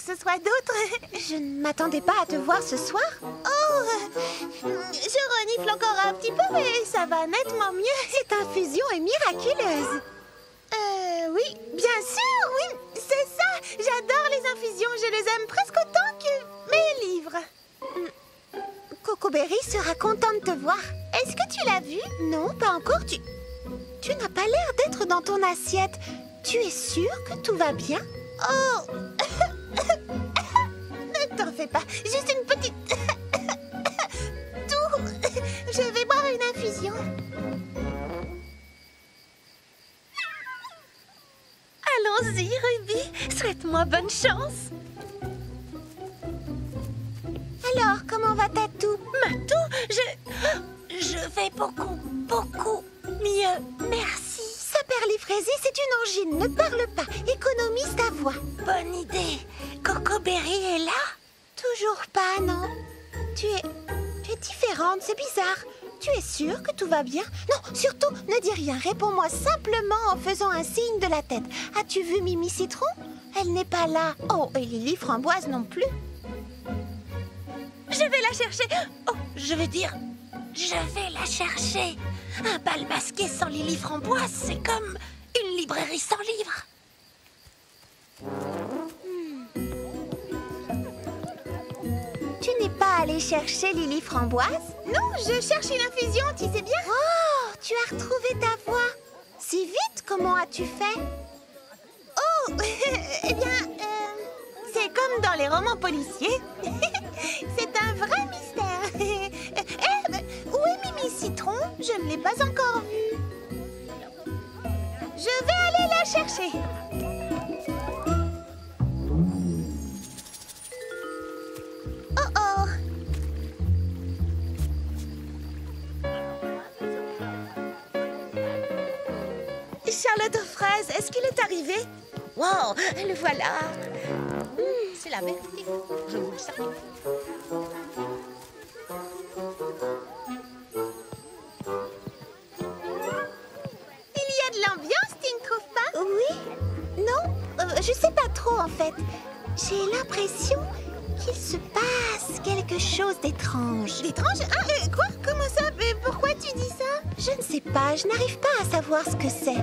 ce soit d'autre. Je ne m'attendais pas à te voir ce soir. Oh, je renifle encore un petit peu, mais ça va nettement mieux. Cette infusion est miraculeuse. Oui, bien sûr, oui, c'est ça. J'adore les infusions, je les aime presque autant que mes livres. Cocoberry sera content de te voir. Est-ce que tu l'as vu? Non, pas encore. Tu n'as pas l'air d'être dans ton assiette. Tu es sûre que tout va bien? Oh. Ne t'en fais pas, juste une petite toux. Je vais boire une infusion. Allons-y, Ruby. Souhaite-moi bonne chance. Alors, comment va Tatou? Matou, je vais beaucoup mieux. Merci. Sa perlifrésie, c'est une angine. Ne parle pas. Économise ta voix. Bonne idée. Cocoberry est là? Toujours pas, non. Tu es différente, c'est bizarre. Tu es sûre que tout va bien? Non, surtout, ne dis rien. Réponds-moi simplement en faisant un signe de la tête. As-tu vu Mimi Citron? Elle n'est pas là. Oh, et Lily Framboise non plus. Je vais la chercher. Oh, je vais la chercher. Un bal masqué sans Lily Framboise, c'est comme une librairie sans livres. Tu n'es pas allée chercher Lily Framboise? Non, je cherche une infusion, tu sais bien. Oh, tu as retrouvé ta voix. Si vite, comment as-tu fait? Oh, eh bien, c'est comme dans les romans policiers. C'est un vrai mystère. Où est Mimi Citron? Je ne l'ai pas encore vue. Je vais aller la chercher. Oh oh. Charlotte aux fraises, est-ce qu'il est arrivé? Wow, le voilà. C'est la vérité, je vous le certifie. Il y a de l'ambiance, tu ne trouves pas? Oui? Non, je sais pas trop en fait. J'ai l'impression qu'il se passe quelque chose d'étrange. D'étrange? Ah, quoi? Comment ça? Pourquoi tu dis ça? Je ne sais pas, je n'arrive pas à savoir ce que c'est.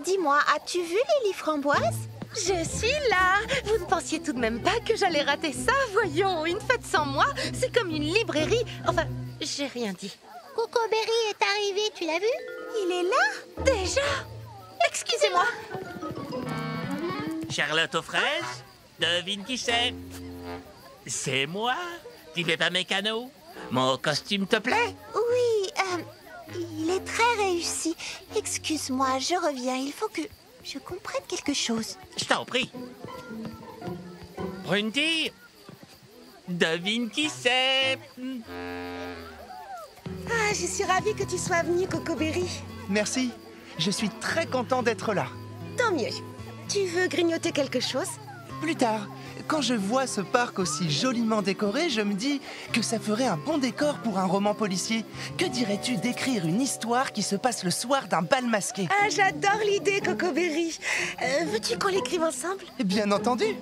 Dis-moi, as-tu vu Lily Framboise? Je suis là. Vous ne pensiez tout de même pas que j'allais rater ça? Voyons, une fête sans moi, c'est comme une librairie. Enfin, j'ai rien dit. Cocoberry est arrivé, tu l'as vu? Il est là? Déjà? Excusez-moi. Charlotte aux fraises, devine qui c'est? C'est moi. Tu fais pas mécano? Mon costume te plaît? Oui, il est très réussi. Excuse-moi, je reviens. Il faut que je comprenne quelque chose. Je t'en prie. Brunty, devine qui c'est? Ah, je suis ravie que tu sois venue, Cocoberry. Merci. Je suis très content d'être là. Tant mieux. Tu veux grignoter quelque chose? Plus tard, quand je vois ce parc aussi joliment décoré, je me dis que ça ferait un bon décor pour un roman policier. Que dirais-tu d'écrire une histoire qui se passe le soir d'un bal masqué? Ah, j'adore l'idée, Cocoberry. Veux-tu qu'on l'écrive ensemble? Bien entendu.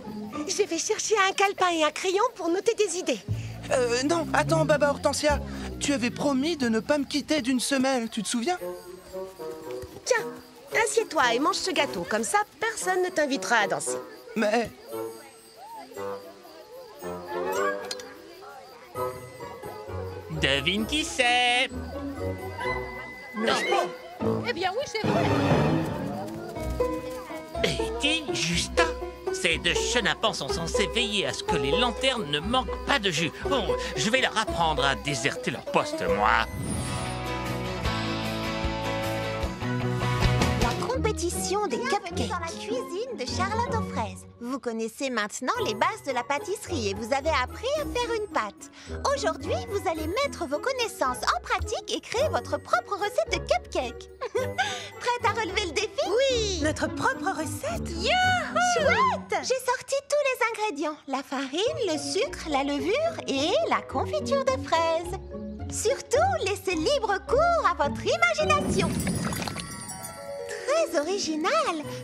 Je vais chercher un calepin et un crayon pour noter des idées. Non, attends, Baba Hortensia. Tu avais promis de ne pas me quitter d'une semelle, tu te souviens? Tiens, assieds-toi et mange ce gâteau. Comme ça, personne ne t'invitera à danser. Mais... Devine qui c'est? Non. Eh bien oui, c'est vrai. Dis, Justin, ces deux chenapans sont censés veiller à ce que les lanternes ne manquent pas de jus. Bon, je vais leur apprendre à déserter leur poste, moi. La compétition des cupcakes. Dans la cuisine de Charlotte aux fraises. Vous connaissez maintenant les bases de la pâtisserie et vous avez appris à faire une pâte. Aujourd'hui, vous allez mettre vos connaissances en pratique et créer votre propre recette de cupcake. Prête à relever le défi? Oui, notre propre recette. Youhou! Chouette! J'ai sorti tous les ingrédients. La farine, le sucre, la levure et la confiture de fraises. Surtout, laissez libre cours à votre imagination. Très très original.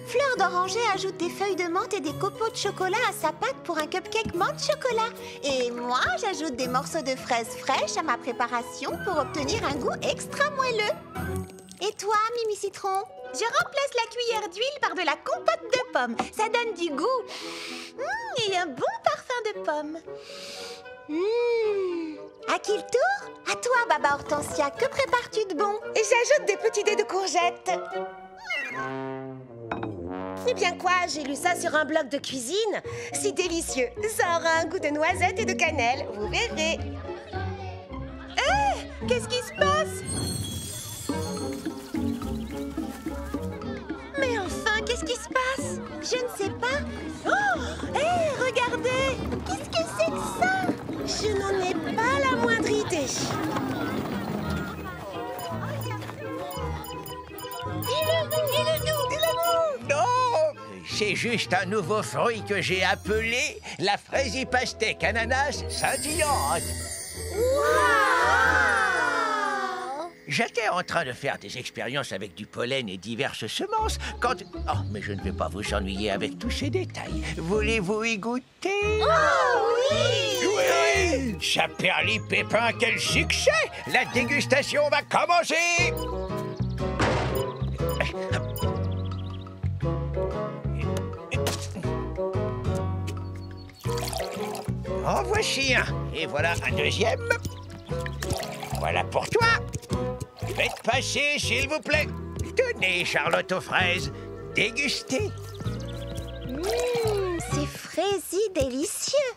Fleur d'Oranger ajoute des feuilles de menthe et des copeaux de chocolat à sa pâte pour un cupcake menthe chocolat. Et moi, j'ajoute des morceaux de fraises fraîches à ma préparation pour obtenir un goût extra moelleux. Et toi, Mimi Citron? Je remplace la cuillère d'huile par de la compote de pommes. Ça donne du goût. Et un bon parfum de pommes. À qui le tour? À toi, Baba Hortensia. Que prépares-tu de bon? Et j'ajoute des petits dés de courgettes. Eh bien quoi, j'ai lu ça sur un blog de cuisine. C'est délicieux. Ça aura un goût de noisette et de cannelle. Vous verrez. Qu'est-ce qui se passe? Mais enfin, qu'est-ce qui se passe? Je ne sais pas. Oh! Hé, regardez! Qu'est-ce que c'est que ça? Je n'en ai pas la moindre idée. Non, c'est juste un nouveau fruit que j'ai appelé la fraise pastèque ananas scintillante. J'étais en train de faire des expériences avec du pollen et diverses semences quand... Oh, mais je ne vais pas vous ennuyer avec tous ces détails. Voulez-vous y goûter? Oh oui! Oui! Chaperly Pépin, quel succès! La dégustation va commencer! En voici un. Et voilà un deuxième. Voilà pour toi. Faites passer, s'il vous plaît. Tenez, Charlotte aux fraises. Dégustez. C'est fraisi délicieux.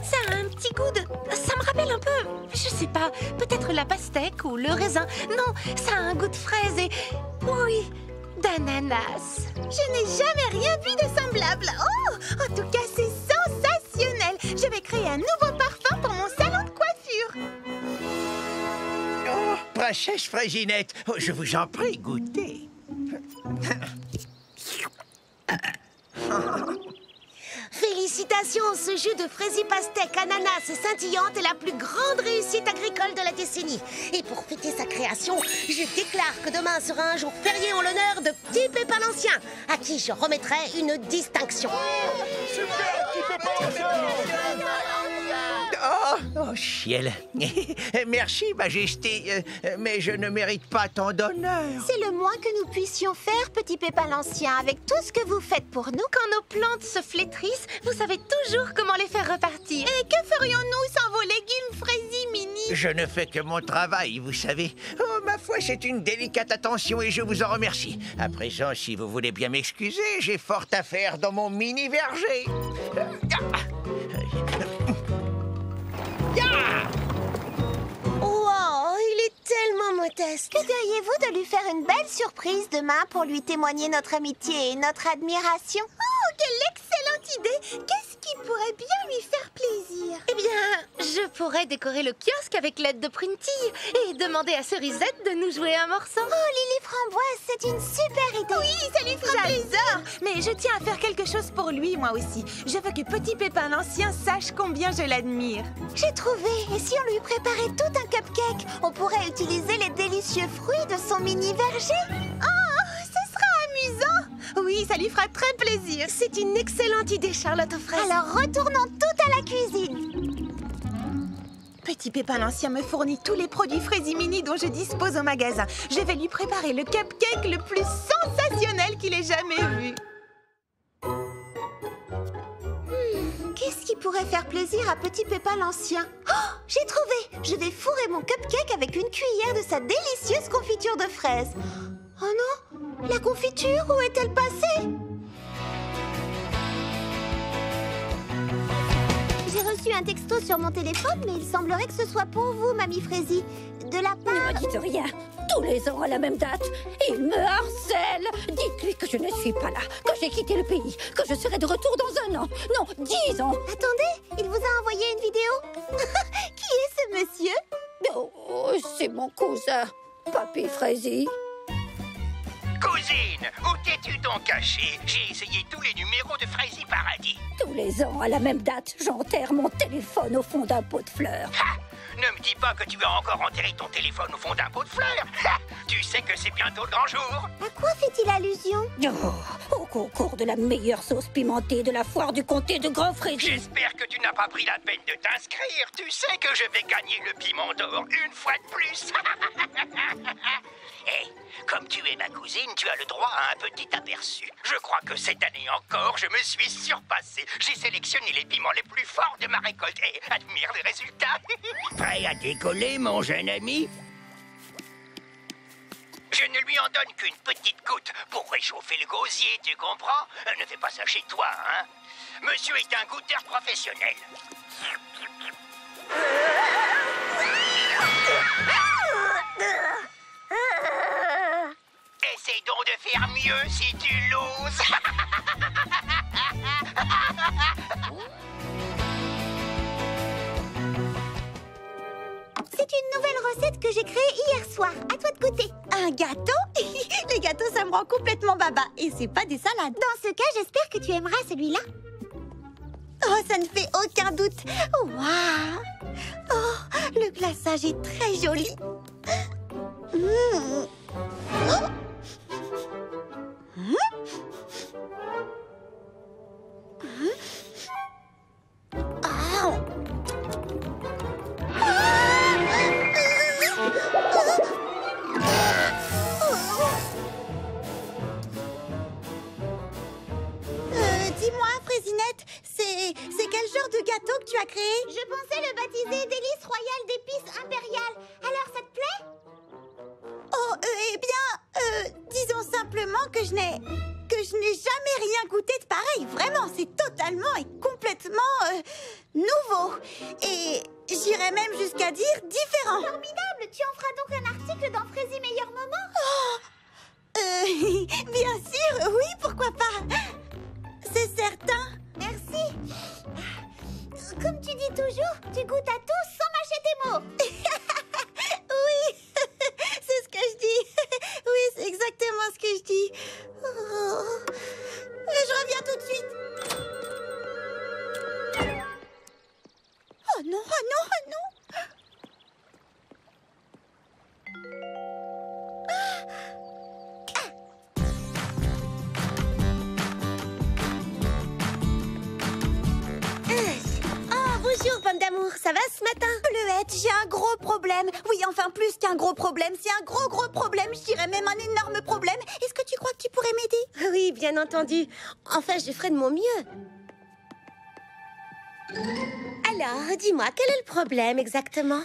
Ça a un petit goût de... Ça me rappelle un peu, je sais pas, peut-être la pastèque ou le raisin. Non, ça a un goût de fraise et... Oui, d'ananas. Je n'ai jamais rien vu de semblable. Oh! En tout cas, c'est sensationnel. Je vais créer un nouveau parfum pour mon salon de coiffure. Oh, princesse Fraisinette, oh, je vous en prie, goûtez. Félicitations, ce jus de fraise pastèque ananas scintillante est la plus grande réussite agricole de la décennie. Et pour fêter sa création, je déclare que demain sera un jour férié en l'honneur de Petit Pépin l'Ancien, à qui je remettrai une distinction. Oh, ciel. Merci, Majesté, mais je ne mérite pas tant d'honneur. C'est le moins que nous puissions faire, Petit Pépin l'Ancien, avec tout ce que vous faites pour nous. Quand nos plantes se flétrissent, vous savez toujours comment les faire repartir. Et que ferions-nous sans vos légumes fraisi, Mini? Je ne fais que mon travail, vous savez. Oh, ma foi, c'est une délicate attention et je vous en remercie. À présent, si vous voulez bien m'excuser, j'ai fort à faire dans mon mini-verger. Wow, il est tellement modeste. Que diriez-vous de lui faire une belle surprise demain pour lui témoigner notre amitié et notre admiration? Oh, quelle excellente idée! Qu'est-ce qui pourrait bien lui faire plaisir? Eh bien, je pourrais décorer le kiosque avec l'aide de Printy et demander à Cerisette de nous jouer un morceau. Oh, Lily Framboise, c'est une super idée. Oui, ça lui fera plaisir. Mais je tiens à faire quelque chose pour lui, moi aussi. Je veux que Petit Pépin l'Ancien sache combien je l'admire. J'ai trouvé. Et si on lui préparait tout un cupcake, on pourrait utiliser les délicieux fruits de son mini-verger. Oh, ce sera amusant. Oui, ça lui fera très plaisir. C'est une excellente idée, Charlotte aux fraises. Alors retournons toutes à la cuisine. Petit Pépin l'Ancien me fournit tous les produits Fraisi Mini dont je dispose au magasin. Je vais lui préparer le cupcake le plus sensationnel qu'il ait jamais vu. Qu'est-ce qui pourrait faire plaisir à Petit Pépin l'Ancien? Oh, j'ai trouvé. Je vais fourrer mon cupcake avec une cuillère de sa délicieuse confiture de fraises. Oh non, la confiture, où est-elle passée? J'ai reçu un texto sur mon téléphone, mais il semblerait que ce soit pour vous, Mamie Fraisi. De la part... Ne me dites rien. Tous les ans à la même date. Il me harcèle. Dites-lui que je ne suis pas là, que j'ai quitté le pays, que je serai de retour dans 1 an. Non, 10 ans. Attendez, il vous a envoyé une vidéo? Qui est ce monsieur? Oh, c'est mon cousin, Papy Fraisi. Cousine, où t'es-tu donc cachée? J'ai essayé tous les numéros de Fraisi Paradis. Tous les ans à la même date, j'enterre mon téléphone au fond d'un pot de fleurs. Ha! Ne me dis pas que tu as encore enterré ton téléphone au fond d'un pot de fleurs. Tu sais que c'est bientôt le grand jour. À quoi fait-il allusion? Au concours de la meilleure sauce pimentée de la foire du comté de Grand-Frézy. J'espère que tu n'as pas pris la peine de t'inscrire. Tu sais que je vais gagner le piment d'or une fois de plus. Hé, comme tu es ma cousine, tu as le droit à un petit aperçu. Je crois que cette année encore, je me suis surpassé. J'ai sélectionné les piments les plus forts de ma récolte. Et admire les résultats. Prêt à décoller, mon jeune ami? Je ne lui en donne qu'une petite goutte pour réchauffer le gosier, tu comprends? Ne fais pas ça chez toi, hein? Monsieur est un goûteur professionnel. Essaye donc de faire mieux si tu l'oses. C'est une nouvelle recette que j'ai créée hier soir. À toi de goûter. Un gâteau? Les gâteaux, ça me rend complètement baba. Et c'est pas des salades. Dans ce cas, j'espère que tu aimeras celui-là. Oh, ça ne fait aucun doute. Waouh! Oh, le glaçage est très joli. Oh. Dis-moi, Frésinette, c'est quel genre de gâteau que tu as créé? Je pensais le baptiser délice royale d'épices impériales. Alors, ça te plaît? Oh, eh bien, disons simplement que je n'ai jamais rien goûté de pareil. Vraiment, c'est totalement et complètement nouveau. Et j'irais même jusqu'à dire différent. Formidable! Tu en feras donc un article dans Frézy Meilleur Moment? Bien sûr, oui, pourquoi pas? C'est certain. Merci. Comme tu dis toujours, tu goûtes à tout sans mâcher tes mots. Oui, c'est ce que je dis. Oui, c'est exactement ce que je dis. Oh. Je reviens tout de suite. Oh non, oh non, oh non. Bonjour, pomme d'amour, ça va ce matin? Bleuette, j'ai un gros problème. Oui, enfin plus qu'un gros problème. C'est un gros problème, je dirais même un énorme problème. Est-ce que tu crois que tu pourrais m'aider? Oui, bien entendu. Enfin, je ferai de mon mieux. Alors, dis-moi, quel est le problème exactement?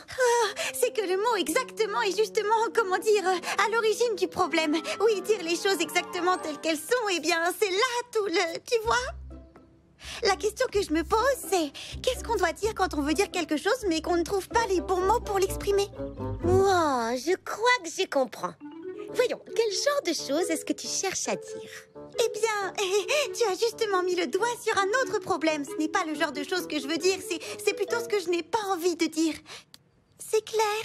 C'est que le mot exactement est justement, comment dire, à l'origine du problème. Oui, dire les choses exactement telles qu'elles sont, eh bien, c'est là tout le... Tu vois? La question que je me pose, c'est qu'est-ce qu'on doit dire quand on veut dire quelque chose mais qu'on ne trouve pas les bons mots pour l'exprimer? Wow, je crois que j'y comprends. Voyons, quel genre de choses est-ce que tu cherches à dire? Eh bien, tu as justement mis le doigt sur un autre problème. Ce n'est pas le genre de choses que je veux dire, c'est plutôt ce que je n'ai pas envie de dire. C'est clair?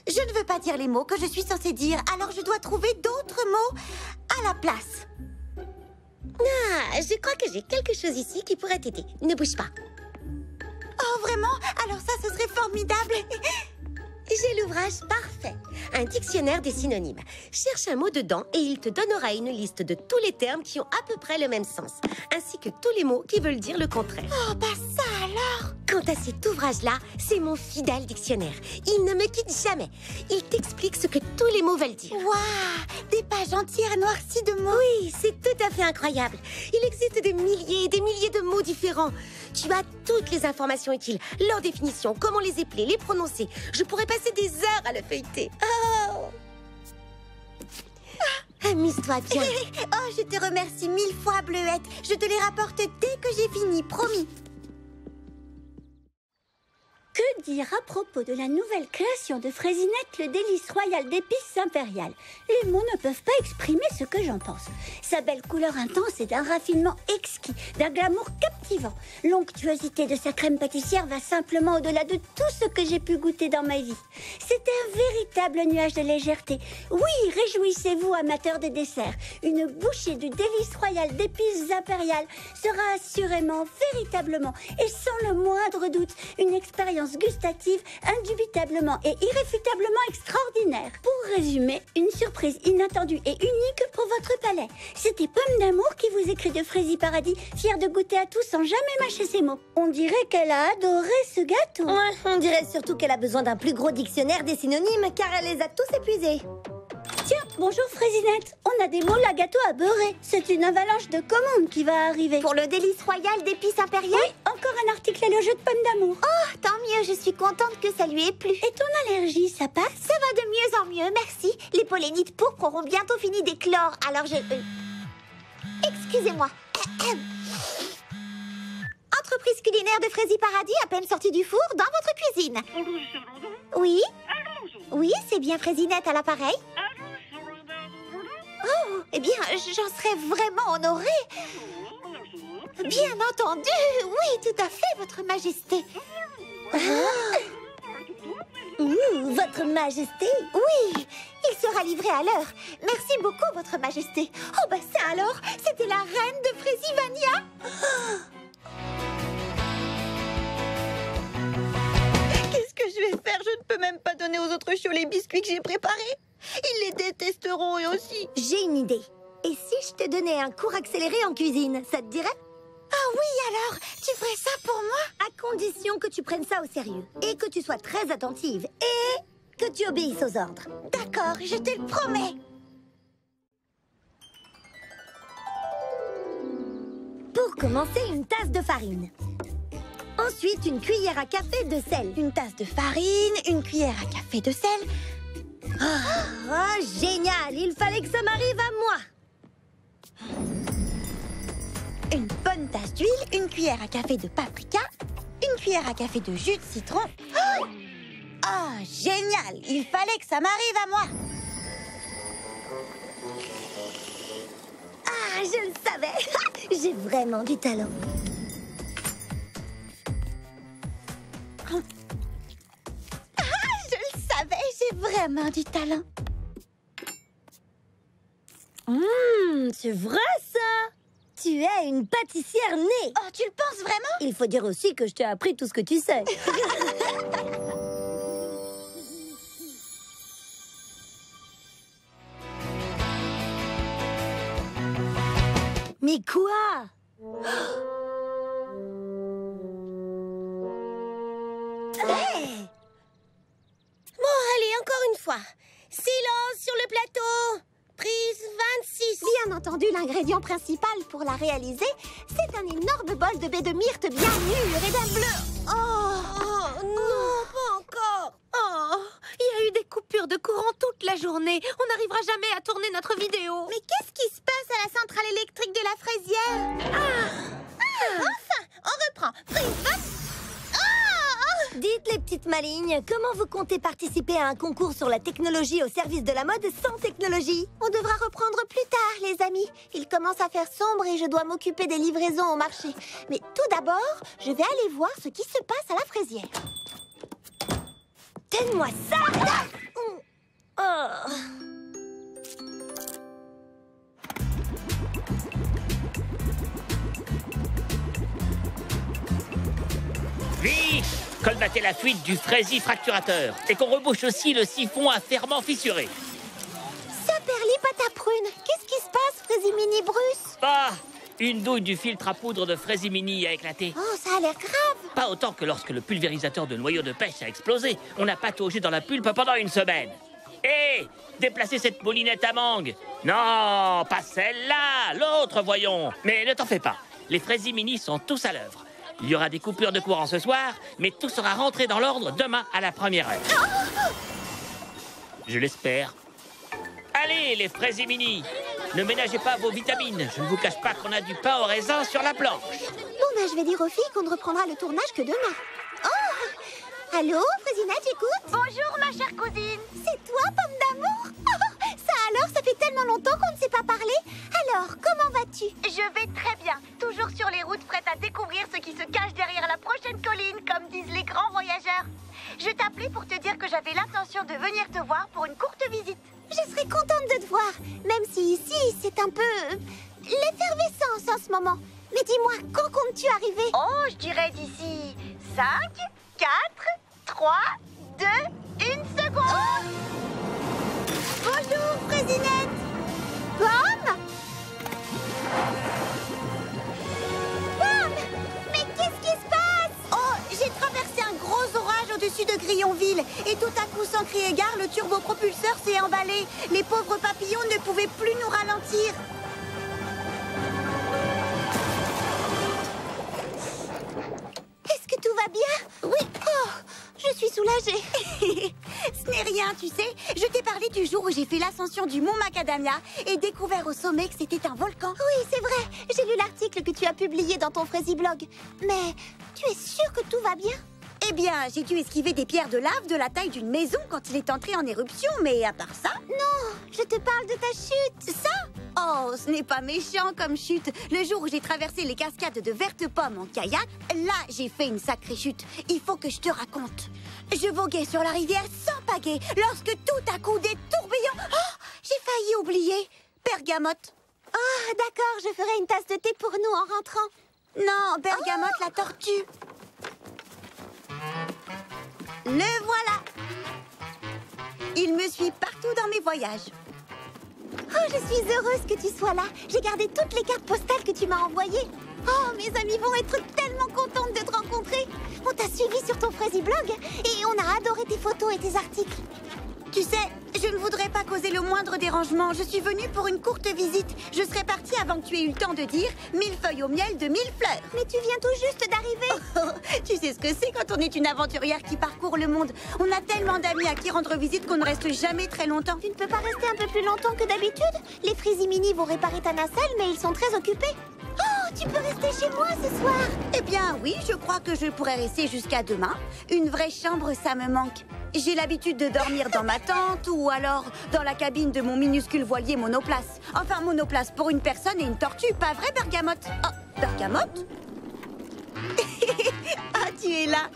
Je ne veux pas dire les mots que je suis censée dire, alors je dois trouver d'autres mots à la place. Ah, je crois que j'ai quelque chose ici qui pourrait t'aider. Ne bouge pas. Oh, vraiment? Alors ça, ce serait formidable. J'ai l'ouvrage parfait. Un dictionnaire des synonymes. Cherche un mot dedans et il te donnera une liste de tous les termes qui ont à peu près le même sens, ainsi que tous les mots qui veulent dire le contraire. Oh, bah ça alors! Quant à cet ouvrage-là, c'est mon fidèle dictionnaire. Il ne me quitte jamais. Il t'explique ce que tous les mots veulent dire. Waouh! Des pages entières noircies de mots. Oui, c'est tout à fait incroyable. Il existe des milliers et des milliers de mots différents. Tu as toutes les informations utiles, leurs définitions, comment les épeler, les prononcer. Je pourrais passer des heures à le feuilleter. Oh! Amuse-toi bien. Oh, je te remercie 1000 fois, Bleuette. Je te les rapporte dès que j'ai fini, promis. Que dire à propos de la nouvelle création de Frésinette, le délice royal d'épices impériales? Les mots ne peuvent pas exprimer ce que j'en pense. Sa belle couleur intense est d'un raffinement exquis, d'un glamour captivant. L'onctuosité de sa crème pâtissière va simplement au-delà de tout ce que j'ai pu goûter dans ma vie. C'est un véritable nuage de légèreté. Oui, réjouissez-vous, amateurs de desserts. Une bouchée du délice royal d'épices impériales sera assurément, véritablement et sans le moindre doute une expérience expérience gustative indubitablement et irréfutablement extraordinaire. Pour résumer, une surprise inattendue et unique pour votre palais. C'était Pomme d'Amour qui vous écrit de Fraisiparadis, fière de goûter à tout sans jamais mâcher ses mots. On dirait qu'elle a adoré ce gâteau. Ouais, on dirait surtout qu'elle a besoin d'un plus gros dictionnaire des synonymes, car elle les a tous épuisés. Tiens, bonjour Fraisinette. On a des moules à gâteau à beurrer. C'est une avalanche de commandes qui va arriver. Pour le délice royal d'épices impériales? Oui, encore un article et le jeu de Pomme d'Amour. Oh, tant mieux, je suis contente que ça lui ait plu. Et ton allergie, ça passe? Ça va de mieux en mieux, merci. Les pollinites pourpres auront bientôt fini d'éclore, alors je... Excusez-moi. Entreprise culinaire de Fraisiparadis, à peine sortie du four, dans votre cuisine. Oui? Oui, c'est bien Fraisinette à l'appareil. Oh, eh bien, j'en serais vraiment honorée. Bien entendu, oui, tout à fait, votre majesté. Votre majesté? Oui, il sera livré à l'heure. Merci beaucoup, votre majesté. Oh, bah ça alors, c'était la reine de Fraisivania. Qu'est-ce que je vais faire? Je ne peux même pas donner aux autres chiots les biscuits que j'ai préparés. Ils les détesteront eux aussi. J'ai une idée. Et si je te donnais un cours accéléré en cuisine, ça te dirait? Ah oui, alors, tu ferais ça pour moi? À condition que tu prennes ça au sérieux. Et que tu sois très attentive. Et que tu obéisses aux ordres. D'accord, je te le promets. Pour commencer, une tasse de farine. Ensuite, une cuillère à café de sel. Une tasse de farine, une cuillère à café de sel. Oh, génial! Il fallait que ça m'arrive à moi. Une bonne tasse d'huile, une cuillère à café de paprika, une cuillère à café de jus de citron. Ah, génial! Il fallait que ça m'arrive à moi. Ah, je le savais! J'ai vraiment du talent. J'ai vraiment du talent. C'est vrai ça! Tu es une pâtissière née! Oh, tu le penses vraiment? Il faut dire aussi que je t'ai appris tout ce que tu sais. Mais quoi? Hey! Bon, allez, encore une fois. Silence sur le plateau. Prise 26. Bien entendu, l'ingrédient principal pour la réaliser, c'est un énorme bol de baies de myrte bien mûres et d'un bleu. Oh non, pas encore. Oh, il y a eu des coupures de courant toute la journée. On n'arrivera jamais à tourner notre vidéo. Mais qu'est-ce qui se passe à la centrale électrique de la Fraisière? Enfin, on reprend. Prise 20. Dites les petites malignes, comment vous comptez participer à un concours sur la technologie au service de la mode sans technologie? On devra reprendre plus tard, les amis. Il commence à faire sombre et je dois m'occuper des livraisons au marché. Mais tout d'abord, je vais aller voir ce qui se passe à la Fraisière. Donne-moi ça! Oh. Vite! Colmatez la fuite du fraisifracturateur et qu'on rebouche aussi le siphon à ferment fissuré. Saperli pâte à prune, qu'est-ce qui se passe, Fraisimini Bruce? Ah! Une douille du filtre à poudre de Fraisimini a éclaté. Oh, ça a l'air grave. Pas autant que lorsque le pulvérisateur de noyaux de pêche a explosé. On a pataugé dans la pulpe pendant une semaine. Hé! Déplacez cette moulinette à mangue. Non, pas celle-là, l'autre, voyons. Mais ne t'en fais pas, les Fraisimini sont tous à l'œuvre. Il y aura des coupures de courant ce soir, mais tout sera rentré dans l'ordre demain à la première heure. Je l'espère. Allez, les Fraisimini, ne ménagez pas vos vitamines. Je ne vous cache pas qu'on a du pain au raisin sur la planche. Bon, ben, je vais dire aux filles qu'on ne reprendra le tournage que demain. Oh! Allô, Fraisinette, j'écoute? Bonjour, ma chère cousine. C'est toi, Pomme d'Amour? Oh, ça alors, ça fait tellement longtemps qu'on ne s'est pas parlé. Alors, comment vas-tu? Je vais très bien. Toujours sur les routes, prête à découvrir ce qui se cache derrière la prochaine colline, comme disent les grands voyageurs. Je t'appelais pour te dire que j'avais l'intention de venir te voir pour une courte visite. Je serais contente de te voir, même si ici, c'est un peu... l'effervescence en ce moment. Mais dis-moi, quand comptes-tu arriver? Oh, je dirais d'ici 5, 4, 3, 2, 1 seconde. Bonjour, Fraisinette. Pomme? Pomme! Mais qu'est-ce qui se passe? Oh, j'ai traversé un gros orage au-dessus de Grillonville. Et tout à coup, sans crier gare, le turbopropulseur s'est emballé. Les pauvres papillons ne pouvaient plus nous ralentir. Est-ce que tout va bien? Oui. Oh, je suis soulagée. Ce n'est rien, tu sais. Je t'ai parlé du jour où j'ai fait l'ascension du mont Macadamia et découvert au sommet que c'était un volcan. Oui, c'est vrai. J'ai lu l'article que tu as publié dans ton Fraisiblog. Mais tu es sûre que tout va bien? Eh bien, j'ai dû esquiver des pierres de lave de la taille d'une maison quand il est entré en éruption, mais à part ça... Non, je te parle de ta chute. Ça? Oh, ce n'est pas méchant comme chute. Le jour où j'ai traversé les cascades de Verte Pomme en kayak, là, j'ai fait une sacrée chute. Il faut que je te raconte. Je voguais sur la rivière sans pagaie lorsque tout à coup des tourbillons... Oh, j'ai failli oublier. Bergamote. Oh, d'accord, je ferai une tasse de thé pour nous en rentrant. Non, Bergamote la tortue. Le voilà. Il me suit partout dans mes voyages. Oh, je suis heureuse que tu sois là. J'ai gardé toutes les cartes postales que tu m'as envoyées. Oh, mes amis vont être tellement contentes de te rencontrer. On t'a suivi sur ton Fraisiblog et on a adoré tes photos et tes articles. Tu sais, je ne voudrais pas causer le moindre dérangement. Je suis venue pour une courte visite. Je serais partie avant que tu aies eu le temps de dire 1000 feuilles au miel de 1000 fleurs. Mais tu viens tout juste d'arriver. Tu sais ce que c'est quand on est une aventurière qui parcourt le monde. On a tellement d'amis à qui rendre visite qu'on ne reste jamais très longtemps. Tu ne peux pas rester un peu plus longtemps que d'habitude? Les Fraisimini vont réparer ta nacelle, mais ils sont très occupés. Oh, tu peux rester chez moi ce soir. Eh bien oui, je crois que je pourrais rester jusqu'à demain. Une vraie chambre, ça me manque. J'ai l'habitude de dormir dans ma tente ou alors dans la cabine de mon minuscule voilier monoplace. Enfin, monoplace pour une personne et une tortue, pas vrai, Bergamote? Oh, Bergamote? Ah, tu es là.